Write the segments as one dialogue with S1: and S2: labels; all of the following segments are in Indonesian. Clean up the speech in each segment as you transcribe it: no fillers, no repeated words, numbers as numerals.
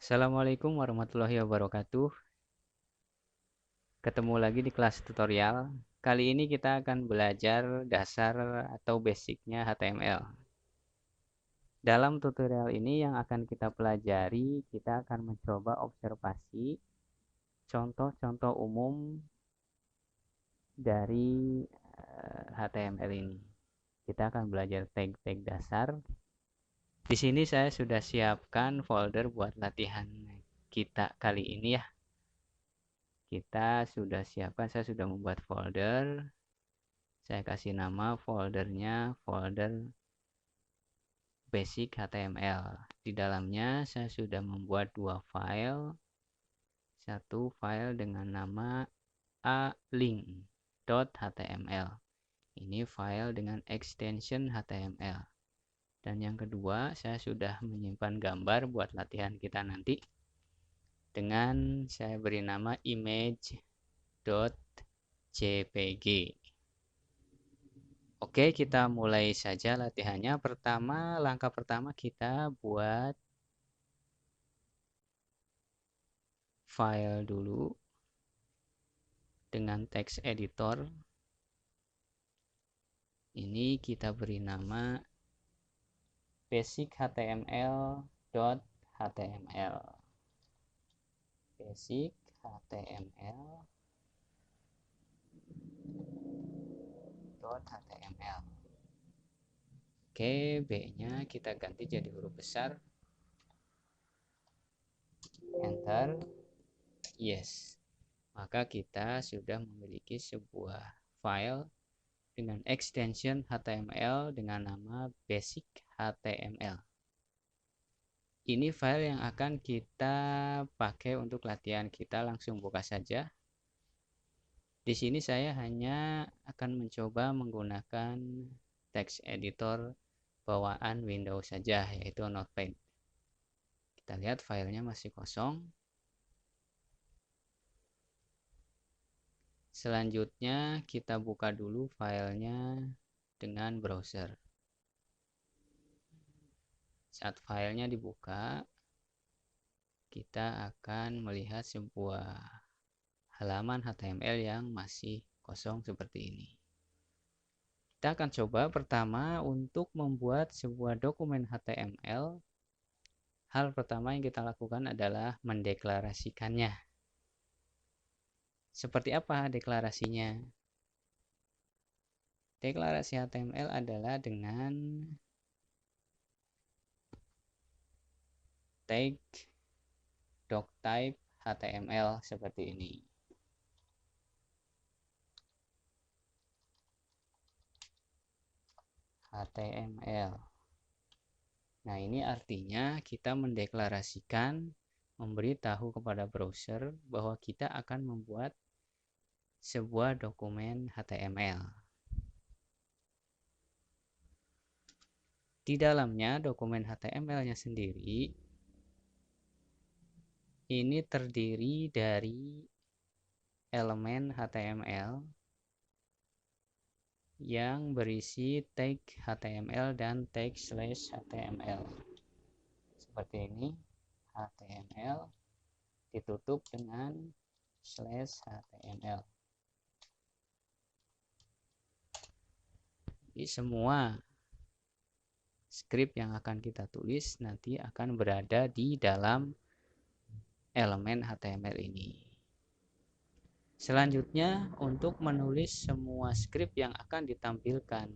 S1: Assalamualaikum warahmatullahi wabarakatuh. Ketemu lagi di kelas tutorial. Kali ini kita akan belajar dasar atau basicnya HTML. Dalam tutorial ini yang akan kita pelajari, kita akan mencoba observasi contoh-contoh umum dari HTML ini. Kita akan belajar tag-tag dasar. Di sini saya sudah siapkan folder buat latihan kita kali ini ya. Saya sudah membuat folder. Saya kasih nama foldernya folder basic HTML. Di dalamnya saya sudah membuat dua file. Satu file dengan nama alink.html. Ini file dengan extension HTML. Dan yang kedua, saya sudah menyimpan gambar buat latihan kita nanti. Dengan saya beri nama image.jpg. Oke, kita mulai saja latihannya. Langkah pertama kita buat file dulu dengan text editor. Ini kita beri nama basic.html. basic.html. Oke, B-nya kita ganti jadi huruf besar. Enter. Yes. Maka kita sudah memiliki sebuah file dengan extension HTML dengan nama basic HTML. Ini file yang akan kita pakai untuk latihan kita. Langsung buka saja. Di sini saya hanya akan mencoba menggunakan text editor bawaan Windows saja, yaitu Notepad. Kita lihat filenya masih kosong. Selanjutnya kita buka dulu filenya dengan browser. Saat filenya dibuka, kita akan melihat sebuah halaman HTML yang masih kosong seperti ini. Kita akan coba pertama untuk membuat sebuah dokumen HTML. Hal pertama yang kita lakukan adalah mendeklarasikannya. Seperti apa deklarasinya? Deklarasi HTML adalah dengan tag doctype HTML seperti ini. HTML. Nah, ini artinya kita mendeklarasikan, memberitahu kepada browser bahwa kita akan membuat sebuah dokumen HTML. Di dalamnya dokumen HTML-nya sendiri ini terdiri dari elemen HTML yang berisi tag HTML dan tag /HTML. Seperti ini, HTML ditutup dengan /HTML. Jadi semua script yang akan kita tulis nanti akan berada di dalam elemen HTML ini. Selanjutnya, untuk menulis semua script yang akan ditampilkan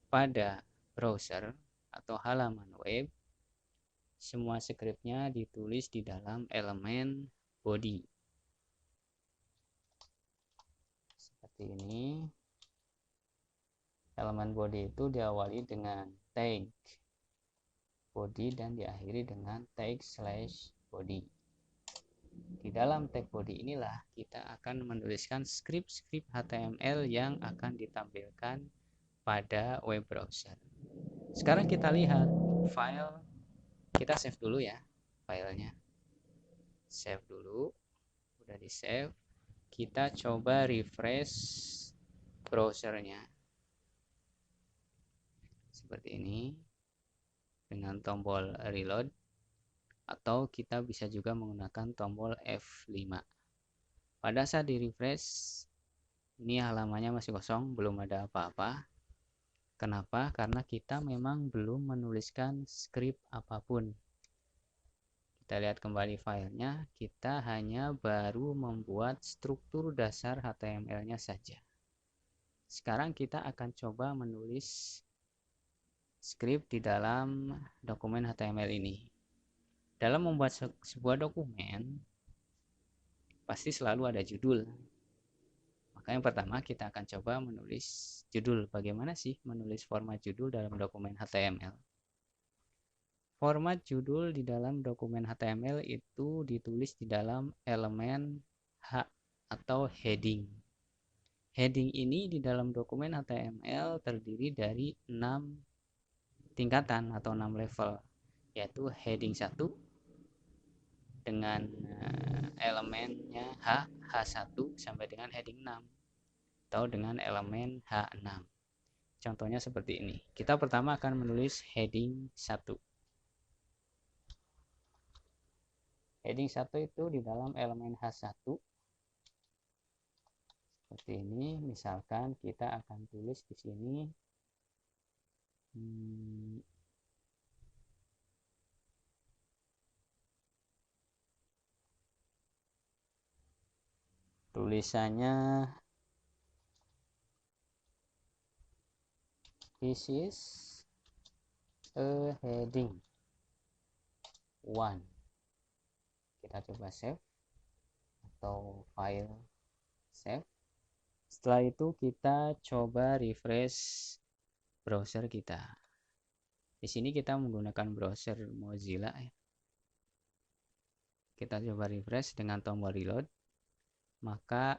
S1: pada browser atau halaman web, semua scriptnya ditulis di dalam elemen body. Seperti ini. Elemen body itu diawali dengan tag body dan diakhiri dengan tag /body. Di dalam tag body inilah kita akan menuliskan script-script HTML yang akan ditampilkan pada web browser. Sekarang kita lihat file, kita save dulu ya filenya. Save dulu, udah di save. Kita coba refresh browsernya. Seperti ini dengan tombol reload atau kita bisa juga menggunakan tombol F5. Pada saat di refresh, ini halamannya masih kosong, belum ada apa-apa. Kenapa? Karena kita memang belum menuliskan script apapun. Kita lihat kembali filenya, kita hanya baru membuat struktur dasar HTML-nya saja. Sekarang kita akan coba menulis script di dalam dokumen HTML ini. Dalam membuat sebuah dokumen, pasti selalu ada judul. Maka yang pertama kita akan coba menulis judul. Bagaimana sih menulis format judul dalam dokumen HTML? Format judul di dalam dokumen HTML itu ditulis di dalam elemen H atau heading. Heading ini di dalam dokumen HTML terdiri dari 6 tingkatan atau 6 level, yaitu heading 1 dengan elemennya H1 sampai dengan heading 6 atau dengan elemen H6. Contohnya seperti ini. Kita pertama akan menulis heading 1. Heading 1 itu di dalam elemen H1 seperti ini. Misalkan kita akan tulis di sini tulisannya this is a heading 1. Kita coba save atau file save. Setelah itu kita coba refresh browser kita. Di sini kita menggunakan browser Mozilla ya. Kita coba refresh dengan tombol reload. Maka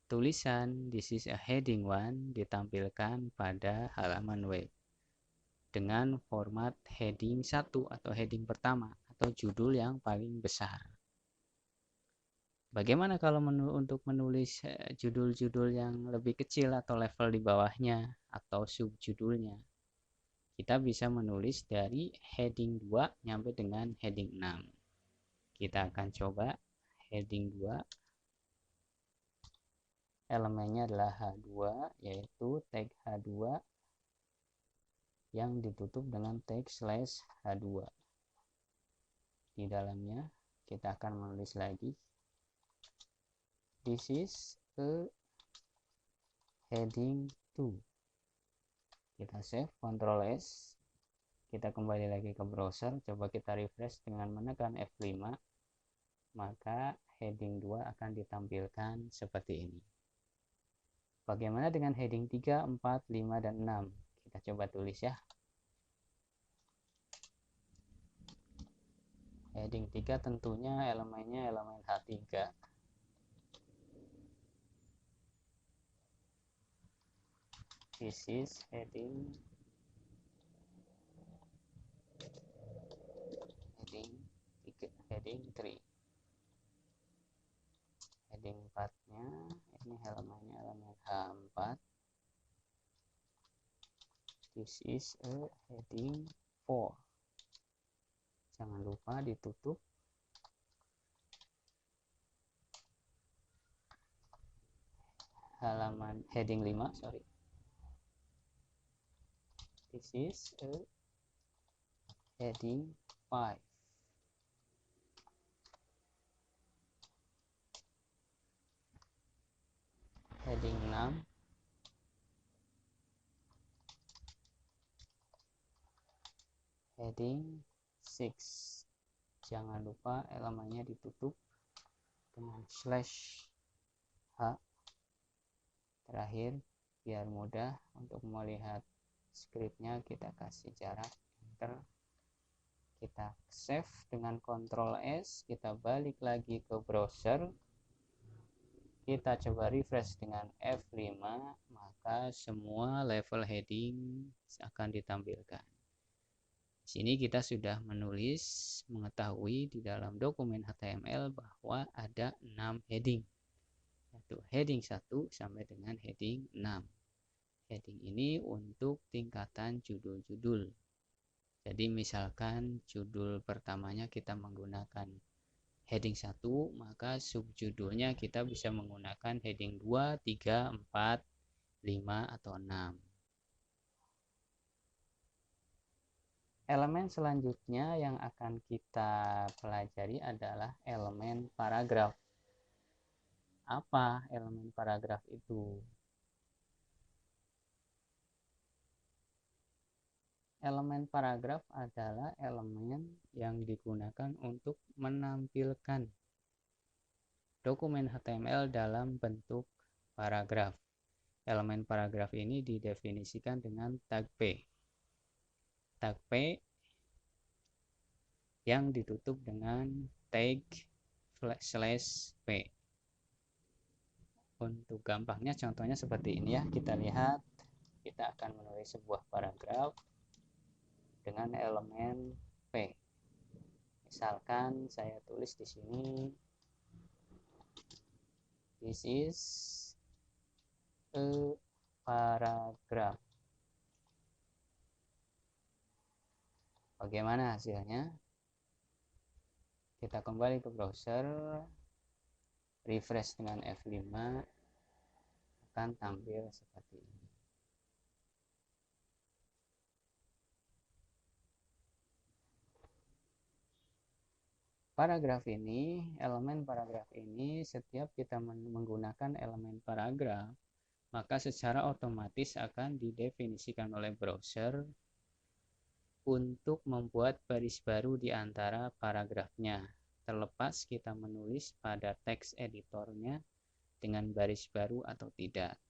S1: tulisan this is a heading 1 ditampilkan pada halaman web dengan format heading 1 atau heading pertama atau judul yang paling besar. Bagaimana kalau untuk menulis judul-judul yang lebih kecil atau level di bawahnya atau subjudulnya? Kita bisa menulis dari heading 2 sampai dengan heading 6. Kita akan coba heading 2. Elemennya adalah H2, yaitu tag H2 yang ditutup dengan tag /H2. Di dalamnya kita akan menulis lagi this is a heading 2. Kita save, Ctrl S. Kita kembali lagi ke browser, coba kita refresh dengan menekan F5. Maka heading 2 akan ditampilkan seperti ini. Bagaimana dengan heading 3, 4, 5, dan 6? Kita coba tulis ya. Heading 3 tentunya elemennya elemen H3. This is heading 3. Heading 4-nya ini elemennya elemen H4. This is a heading 4. Jangan lupa ditutup. Halaman heading 5, sorry. This is a heading 5. Heading 6. Heading 6. Jangan lupa elemennya ditutup dengan /H. Terakhir, biar mudah untuk melihat scriptnya, kita kasih jarak enter. Kita save dengan Ctrl S. Kita balik lagi ke browser. Kita coba refresh dengan F5, maka semua level heading akan ditampilkan. Di sini kita sudah mengetahui di dalam dokumen HTML bahwa ada 6 heading. Yaitu heading 1 sampai dengan heading 6. Heading ini untuk tingkatan judul-judul. Jadi misalkan judul pertamanya kita menggunakan heading 1, maka subjudulnya kita bisa menggunakan heading 2, 3, 4, 5, atau 6. Elemen selanjutnya yang akan kita pelajari adalah elemen paragraf. Apa elemen paragraf itu? Elemen paragraf adalah elemen yang digunakan untuk menampilkan dokumen HTML dalam bentuk paragraf. Elemen paragraf ini didefinisikan dengan tag P. Tag P yang ditutup dengan tag /P. Untuk gampangnya contohnya seperti ini ya. Kita lihat, kita akan menulis sebuah paragraf dengan elemen P. Misalkan saya tulis di sini, this is a paragraph. Bagaimana hasilnya? Kita kembali ke browser, refresh dengan F5, akan tampil seperti ini. Paragraf ini, elemen paragraf ini, setiap kita menggunakan elemen paragraf, maka secara otomatis akan didefinisikan oleh browser untuk membuat baris baru di antara paragrafnya, terlepas kita menulis pada teks editornya dengan baris baru atau tidak.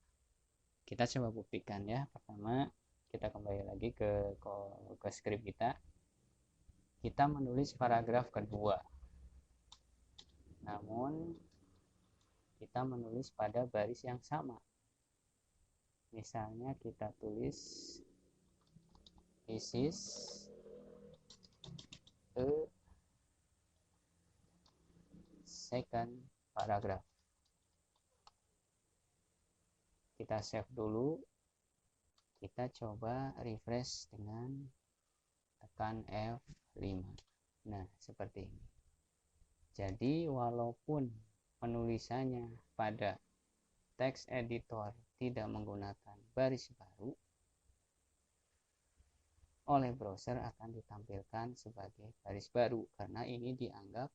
S1: Kita coba buktikan ya. Pertama, kita kembali lagi ke script kita. Kita menulis paragraf kedua. Namun kita menulis pada baris yang sama. Misalnya kita tulis this is a second paragraph. Kita save dulu. Kita coba refresh dengan tekan F5. Nah, seperti ini. Jadi walaupun penulisannya pada teks editor tidak menggunakan baris baru, oleh browser akan ditampilkan sebagai baris baru karena ini dianggap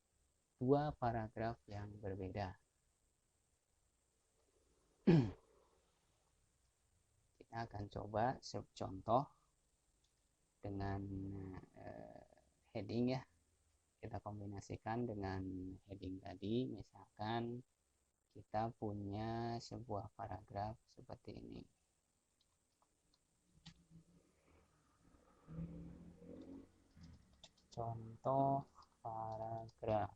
S1: dua paragraf yang berbeda. Kita akan coba contoh dengan heading ya. Kita kombinasikan dengan heading tadi. Misalkan kita punya sebuah paragraf seperti ini. Contoh paragraf.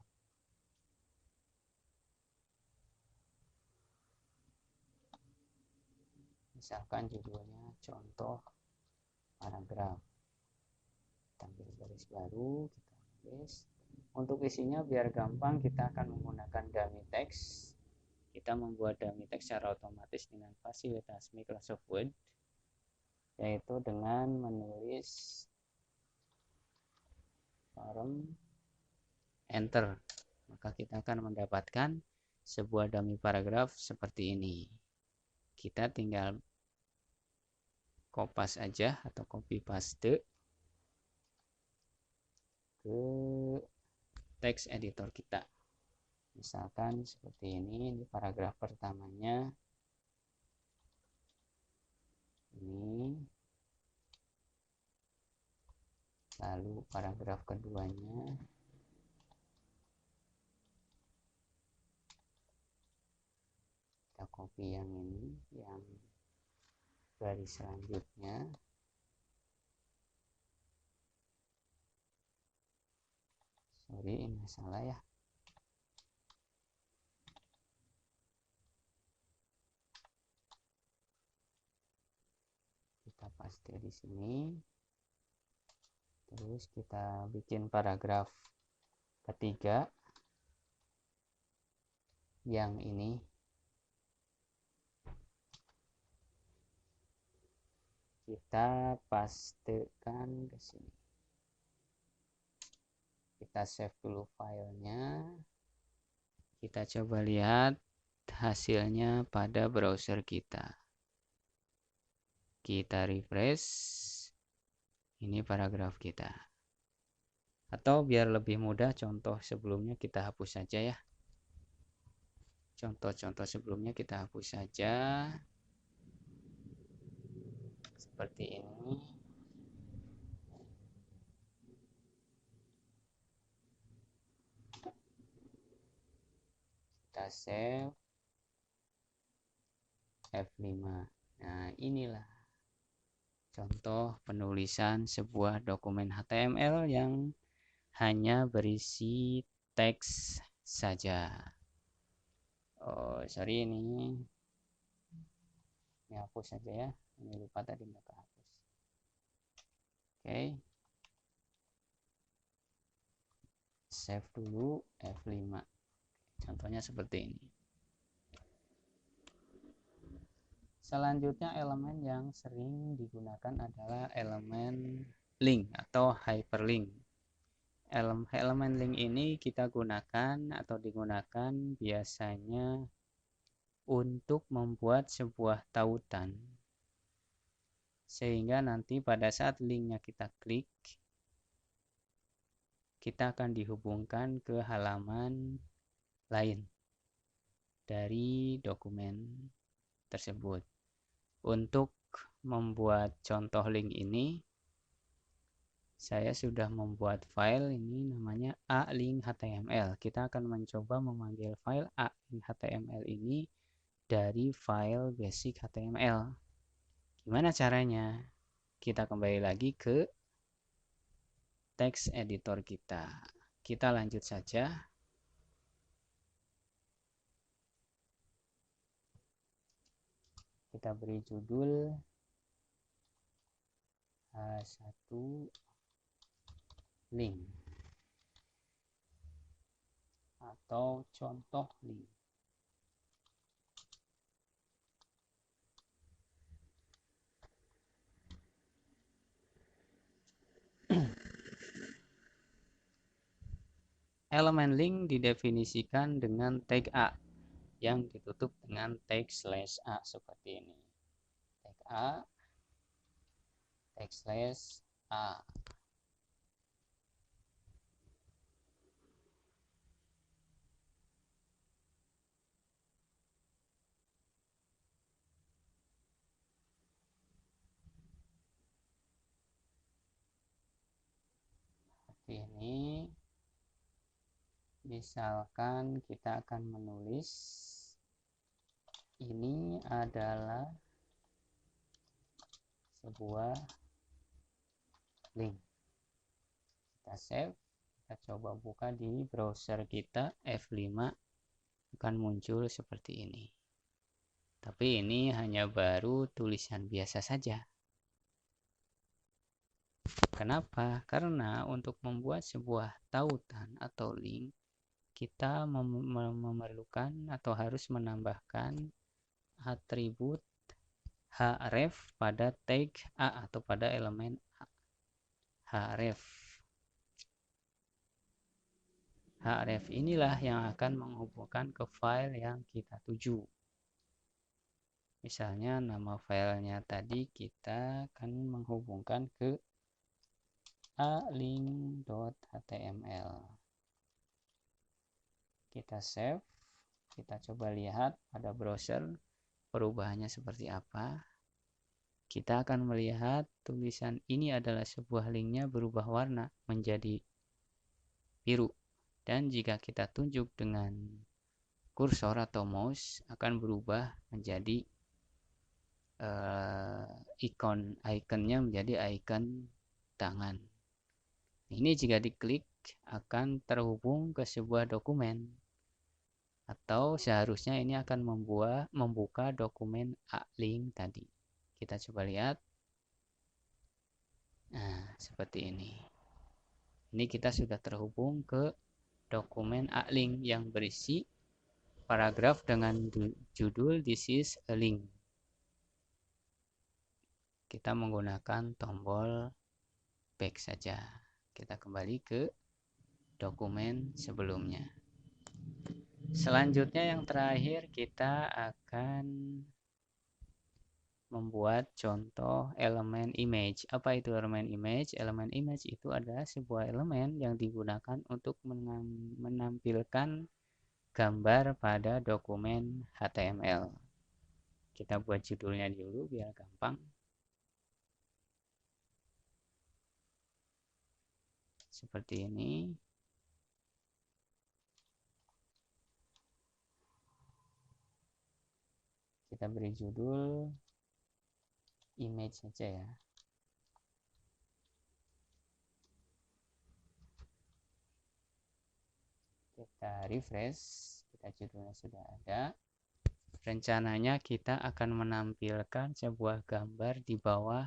S1: Misalkan judulnya contoh paragraf. Tampil baris baru, kita tulis. Untuk isinya biar gampang, kita akan menggunakan dummy text. Kita membuat dummy text secara otomatis dengan fasilitas Microsoft Word, yaitu dengan menulis form enter. Maka kita akan mendapatkan sebuah dummy paragraf seperti ini. Kita tinggal kopas aja atau copy paste ke teks editor kita. Misalkan seperti ini paragraf pertamanya. Ini. Lalu paragraf keduanya. Kita copy yang ini, yang baris selanjutnya. Sorry, ini salah ya. Kita paste di sini. Terus kita bikin paragraf ketiga. Yang ini. Kita pastekan ke sini. Kita save dulu filenya. Kita coba lihat hasilnya pada browser kita. Kita refresh. Ini paragraf kita. Atau biar lebih mudah, contoh sebelumnya kita hapus saja ya. Contoh-contoh sebelumnya kita hapus saja. Seperti ini. Kita save. F5. Nah, inilah contoh penulisan sebuah dokumen HTML yang hanya berisi teks saja. Oh, sorry ini hapus saja ya. Ini lupa tadi nggak hapus. Oke. Save dulu F5. Contohnya seperti ini. Selanjutnya elemen yang sering digunakan adalah elemen link atau hyperlink. Elemen link ini kita gunakan atau digunakan biasanya untuk membuat sebuah tautan. Sehingga nanti pada saat linknya kita klik, kita akan dihubungkan ke halaman lain dari dokumen tersebut. Untuk membuat contoh link ini, saya sudah membuat file ini namanya alink.html. Kita akan mencoba memanggil file alink.html ini dari file basic HTML. Gimana caranya? Kita kembali lagi ke text editor kita. Kita lanjut saja. Kita beri judul H1 link atau contoh link. Elemen link didefinisikan dengan tag A yang ditutup dengan tag /A seperti ini. Tag A, tag /A. Seperti ini. Misalkan kita akan menulis ini adalah sebuah link. Kita save, kita coba buka di browser kita, F5 akan muncul seperti ini. Tapi ini hanya baru tulisan biasa saja. Kenapa? Karena untuk membuat sebuah tautan atau link, kita memerlukan atau harus menambahkan atribut href pada tag A atau pada elemen A. Href. Href inilah yang akan menghubungkan ke file yang kita tuju. Misalnya nama filenya tadi kita akan menghubungkan ke alink.html. Kita save, kita coba lihat pada browser perubahannya seperti apa. Kita akan melihat tulisan ini adalah sebuah linknya berubah warna menjadi biru. Dan jika kita tunjuk dengan kursor atau mouse akan berubah menjadi ikonnya menjadi ikon tangan. Ini jika diklik akan terhubung ke sebuah dokumen, atau seharusnya ini akan membuka dokumen link tadi. Kita coba lihat. Nah, seperti ini. Ini kita sudah terhubung ke dokumen link yang berisi paragraf dengan judul This is a link. Kita menggunakan tombol back saja. Kita kembali ke dokumen sebelumnya. Selanjutnya yang terakhir kita akan membuat contoh elemen image. Apa itu elemen image? Elemen image itu adalah sebuah elemen yang digunakan untuk menampilkan gambar pada dokumen HTML. Kita buat judulnya dulu biar gampang. Seperti ini. Kita beri judul image saja ya. Kita refresh, kita judulnya sudah ada. Rencananya kita akan menampilkan sebuah gambar di bawah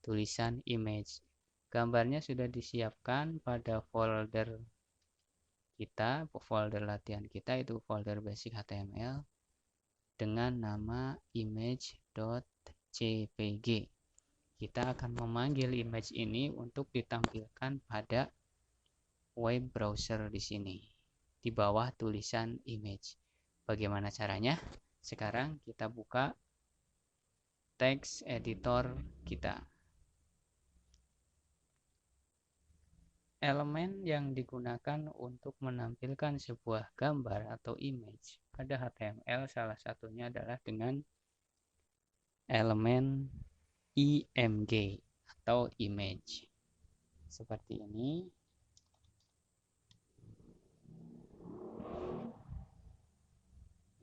S1: tulisan image. Gambarnya sudah disiapkan pada folder kita, folder latihan kita, itu folder basic HTML dengan nama image.jpg. Kita akan memanggil image ini untuk ditampilkan pada web browser di sini, di bawah tulisan image. Bagaimana caranya? Sekarang kita buka text editor kita. Elemen yang digunakan untuk menampilkan sebuah gambar atau image pada HTML salah satunya adalah dengan elemen img atau image. Seperti ini.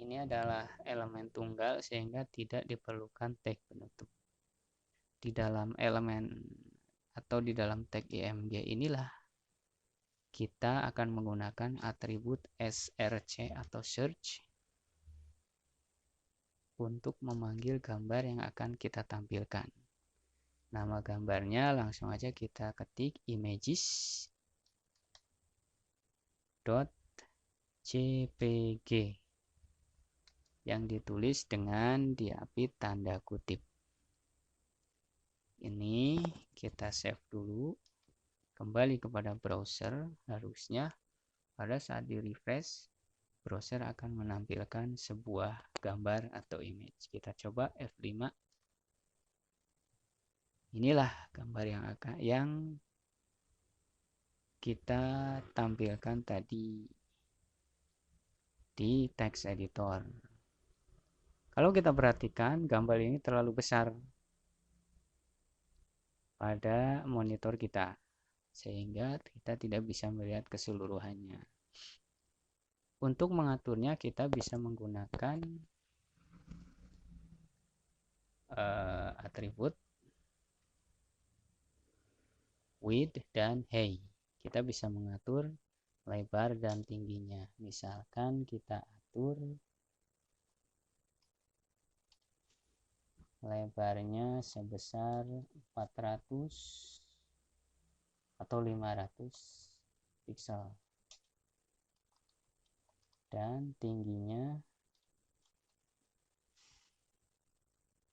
S1: Ini adalah elemen tunggal sehingga tidak diperlukan tag penutup. Di dalam elemen atau di dalam tag img inilah kita akan menggunakan atribut src atau search untuk memanggil gambar yang akan kita tampilkan. Nama gambarnya langsung aja kita ketik images.jpg yang ditulis dengan diapit tanda kutip. Ini kita save dulu. Kembali kepada browser, harusnya pada saat di refresh, browser akan menampilkan sebuah gambar atau image. Kita coba F5. Inilah gambar yang kita tampilkan tadi di text editor. Kalau kita perhatikan, gambar ini terlalu besar pada monitor kita, sehingga kita tidak bisa melihat keseluruhannya. Untuk mengaturnya kita bisa menggunakan atribut width dan height. Kita bisa mengatur lebar dan tingginya. Misalkan kita atur lebarnya sebesar 400 atau 500 pixel dan tingginya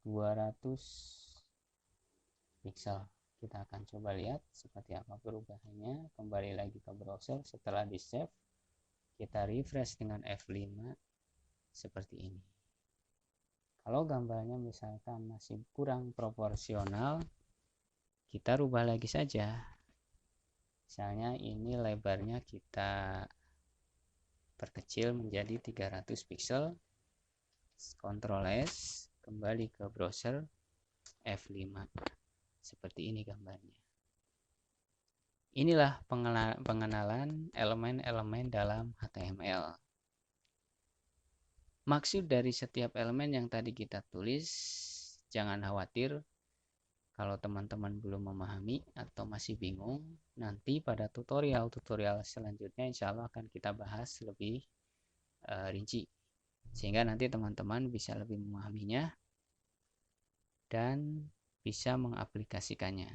S1: 200 pixel. Kita akan coba lihat seperti apa perubahannya. Kembali lagi ke browser, setelah di save kita refresh dengan F5 seperti ini. Kalau gambarnya misalkan masih kurang proporsional, kita rubah lagi saja. Misalnya ini lebarnya kita perkecil menjadi 300 pixel. Ctrl S, kembali ke browser, F5. Seperti ini gambarnya. Inilah pengenalan elemen-elemen dalam HTML. Maksud dari setiap elemen yang tadi kita tulis, jangan khawatir kalau teman-teman belum memahami atau masih bingung. Nanti pada tutorial selanjutnya insya Allah akan kita bahas lebih rinci, sehingga nanti teman-teman bisa lebih memahaminya dan bisa mengaplikasikannya.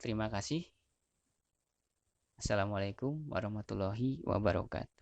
S1: Terima kasih. Assalamualaikum warahmatullahi wabarakatuh.